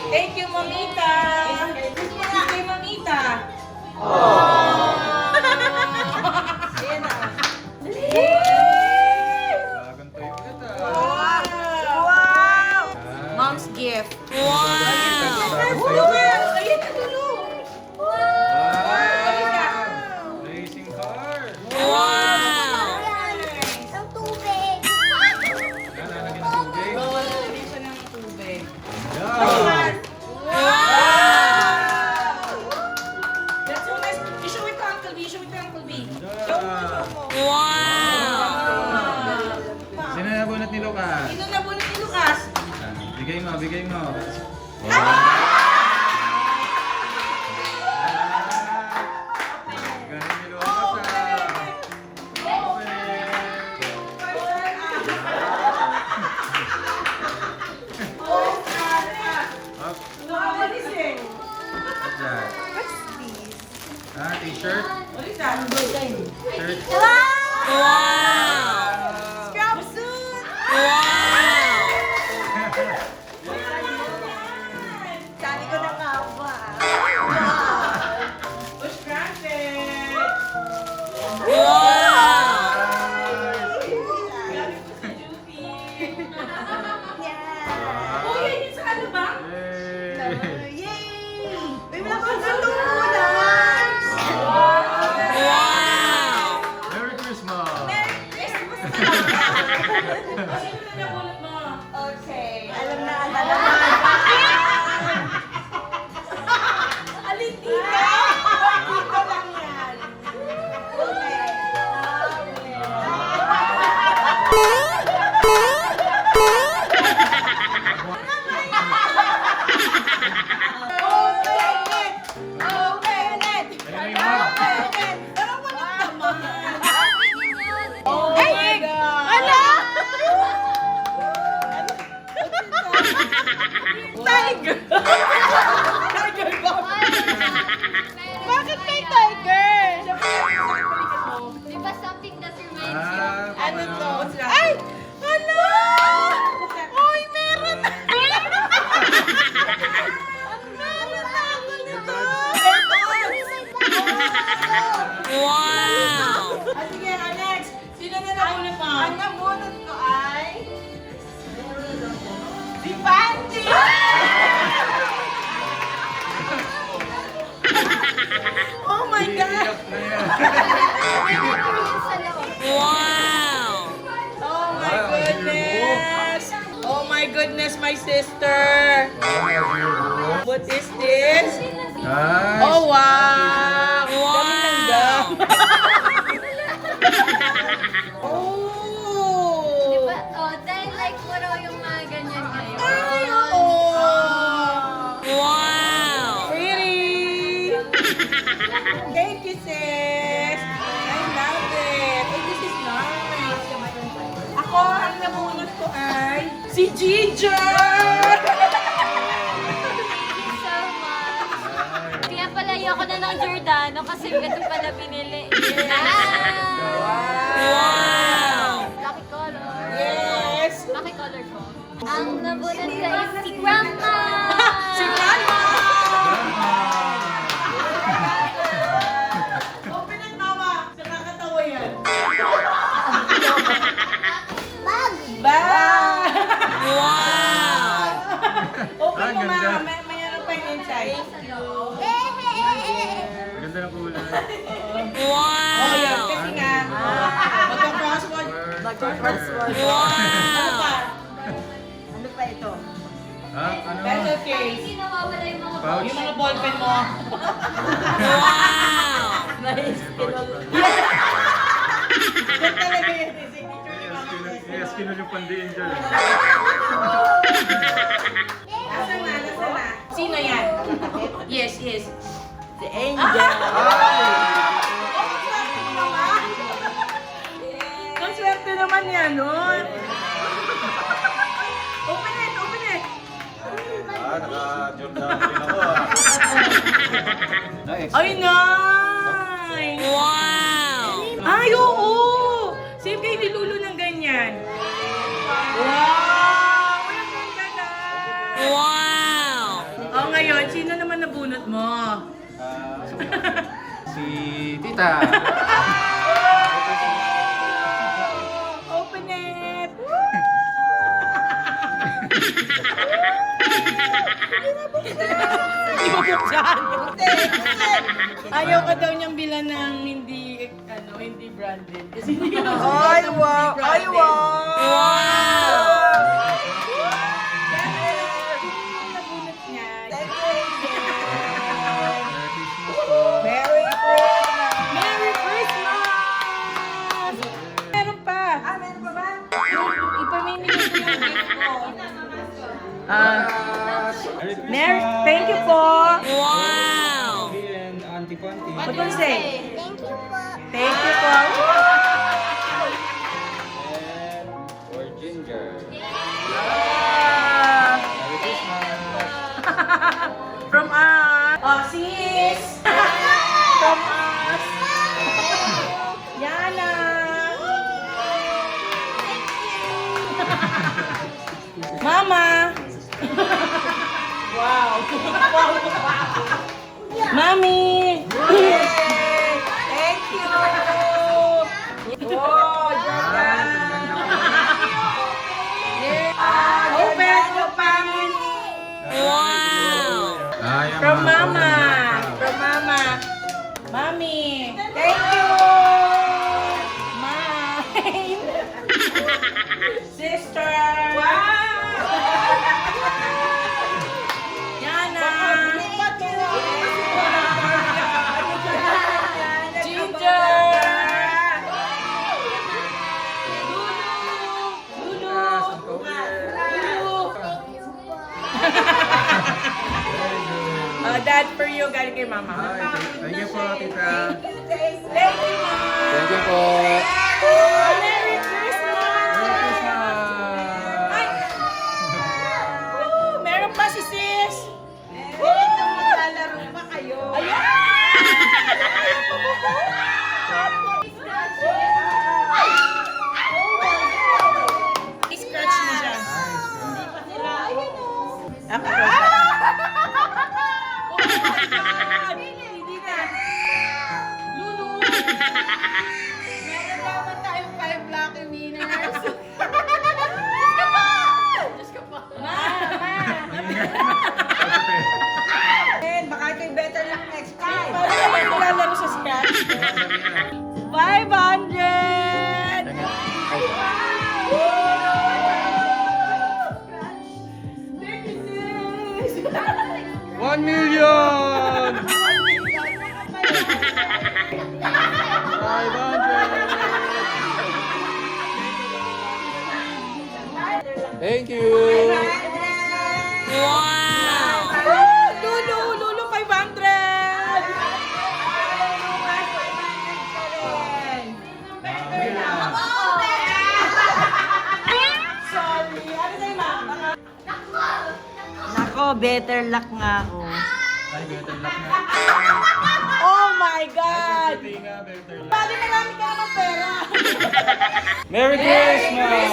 Thank you, Mamita. Thank you, Mamita. Ayan na. Bagong toy ulit ah. Wow! Mom's gift. Bagong toy Wow! ulit. Ayan na, Lulu. Wow! Racing car. Ang tubig. Yan, lalagyan ng tubig. Lalagyan siya ng tubig. Yan. That's so nice. I-show it to Uncle B. Show it to Uncle B. Yan. Sino nabunot ni Lucas? Sino nabunot ni Lucas? Yan. Bigay mo, bigay mo. Galing ni Lucas ah. Up. What is it? What's that? Ah, t-shirt? What is that? Shirt? Scrub suit! Sabi ko na nga ba? Bush granted! Yeah. Oh, yan yung sa ano ba? Yay! Yay! May mga pagkatunan! Merry Christmas! Merry Christmas! Sino na nabunot mo? Okay, alam na naman. Alin dito? Dito lang yan. Okay. Oh my God! Tiger! Tiger ba? Bakit may tiger? Di ba something that reminds you? Ah, Ano to? What's that? Ay! Ano? Uy, meron na! Meron na ako nito! Ah, sige, next. Sino na nabunot mo? Ang nabunot ko ay... Si Panty! Oh my God! iiyak na yan. Sa loob. Oh my goodness! Oh my goodness, my sister! What is this? Nice. Oh wow! Dami ng gum. Oh! Di ba? Oh, dahil like puro yung mga ganyan ngayon. Ay, oo! Pretty! Thank you, sis! I love it! Oh, this is nice! Ako, ang nabunot ko ay si Ginger! Thank you so much. Kaya pala ayoko na ng Giordano kasi ganun pala binili. Lucky color. Yes! Lucky color ko. Ang nabunod ko is si Grandma! Si Grandma! Open ang tawa! Nakakatawa yan. Bag! Bye! Open Ah, mo ganda. ma, mayroon pa yung inside. Ganda ng kulay. Oh, yan. Kasi nga, magka-crossword. Magka-crossword. Ano pa? Ano pa ito? Ah, ano? Pencil case. Hindi nawawala yung mga Pouch. Yung mga ballpen mo. Nice. Yan talaga yan. Yung signature ni Mama Tess. Yes, kinul yung pandiin dyan. Nasaan na? Nasaan na? Sino yan? Yes, yes. Si Angel. Ang swerte naman yan, no? Open it, open it. Ah, naka-Jordan din ako ah. Nice. Ay, nice! Wow! Ay, oo! Save kay ni Lulu ng ganyan. Wow! Ang ganda na! Si Tita. Open it! Ayaw ka daw niyang bilan ng hindi branded. Kasi hindi ka Ay, wow! Ay, wow! nabunot niya. Thank you. Merry Christmas po. Merry Christmas! Merry Christmas! Meron pa. Meron pa ba? Ipamimigay ko yung gift ko. Merry Thank you po. Wow! And Auntie Panty. What do you say? Thank you po. Thank you po. And for Ginger. Merry Christmas. From us. Oh, sis. From us. Yana. Mama. Wow. Mami. Thank you! Oh, Jordan! Open your family. From Mama. From Mama. Mommy. Thank you. Mine. Sister. Yana. Ginger. Lulu. Dad, for you, galing kay Mama. Thank you po, Tita. Thank you, Mom. Thank you po. Merry Christmas! Merry Christmas! Ay! Woo! Meron pa si sis! Ito, maglalaro pa kayo. I-scratch mo siya. Ako. Hindi na. Lulu! Meron naman tayong 5 lucky winners. And baka ito'y better luck next time. Paano naman nilalaro sa scratch? 500! Thank you, sis! 1 million! 500! Thank you! Lulu, 500! Sorry. Ano sa'yo, Ma? Nako, better luck nga ako. Ay, better luck na. Oh my God! Tinga, better luck. Bali marami ka naman pera. Merry Christmas!